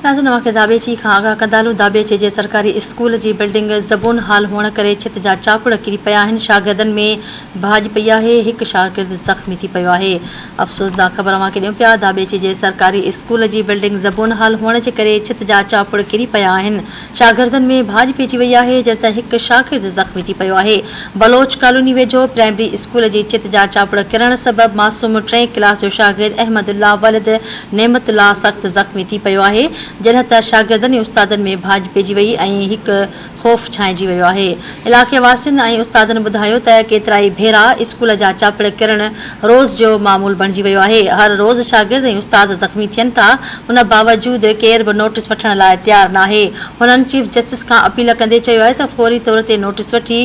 नाज़रीन खे दाबेची खां आगाह कंदालू। दाबेचे जे सरकारी स्कूल जी बिल्डिंग ज़बून हाल हुअण करे छित जा चापड़ किरी पिया आहिनि। शागिर्दनि में भाॼ पई आहे। हिकु शागिर्द ज़ख़्मी थी पियो आहे। अफ़सोसनाक ख़बर अव्हांखे ॾियूं पिया। दाबेची जे सरकारी स्कूल जी बिल्डिंग ज़बून हाल हुअण जे करे छित जा चापड़ किरी पिया आहिनि। शागिर्दनि में भाॼ पइजी वई आहे जॾहिं त हिकु शागिर्द ज़ख़्मी थी पियो आहे। बलोच कॉलोनी वेझो प्राइमरी स्कूल जी छित जा चापड़ किरण सबबि मासूम 3 क्लास जो शागिर्द अहमदुल्ला वलिद नेमतुल्ला सख़्त ज़ख़्मी थी पियो आहे। जॾहिं त शागिर्दनि ऐं उस्तादनि में भाॼ पइजी वई ऐं हिकु ख़ौफ़ छांइजी वियो आहे। इलाइक़े वासियुनि ऐं उस्तादनि ॿुधायो त केतिराई भेरा स्कूल जा चापड़ किरण रोज़ जो मामूल बणिजी वियो आहे। हर रोज़ शागिर्द ऐं उस्ताद ज़ख़्मी थियनि था। उन बावजूदि केर बि नोटिस वठण लाइ तयारु नाहे। हुननि चीफ जस्टिस खां अपील कंदे चयो आहे त फौरी तौर ते नोटिस वठी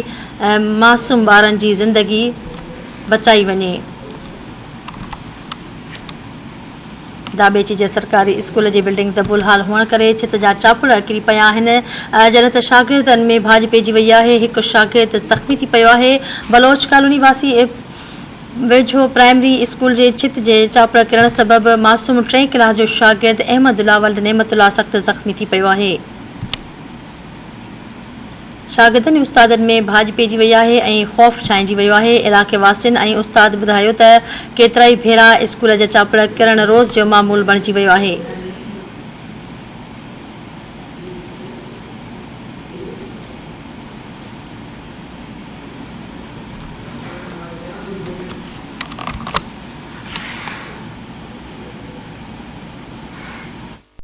मासूम ॿारनि जी ज़िंदगी बचाई वञे। दाबेची जे सरकारी स्कूल जी बिल्डिंग ज़बूल हाल हुअण करे छित जा चापड़ किरी पिया आहिनि जॾहिं त शागिर्दनि में भाॼ पइजी वई आहे। हिकु शागिर्द ज़ख़्मी थी पियो आहे। बलोच कॉलोनी वासी वेझो प्राइमरी स्कूल जे छित जे चापड़ किरण सबबि मासूम 3 क्लास जो शागिर्द अहमदुल्ला वलिद नेमतुल्ला सख़्त ज़ख़्मी थी पियो आहे। शागिर्दनि ऐं उस्तादनि में भाॼ पइजी वई आहे ऐं ख़ौफ़ छांइजी वियो आहे। इलाइक़े वासियुनि ऐं उस्ताद ॿुधायो त केतिराई भेरा स्कूल जा चापड़ किरण रोज़ जो मामूल बणिजी वियो आहे।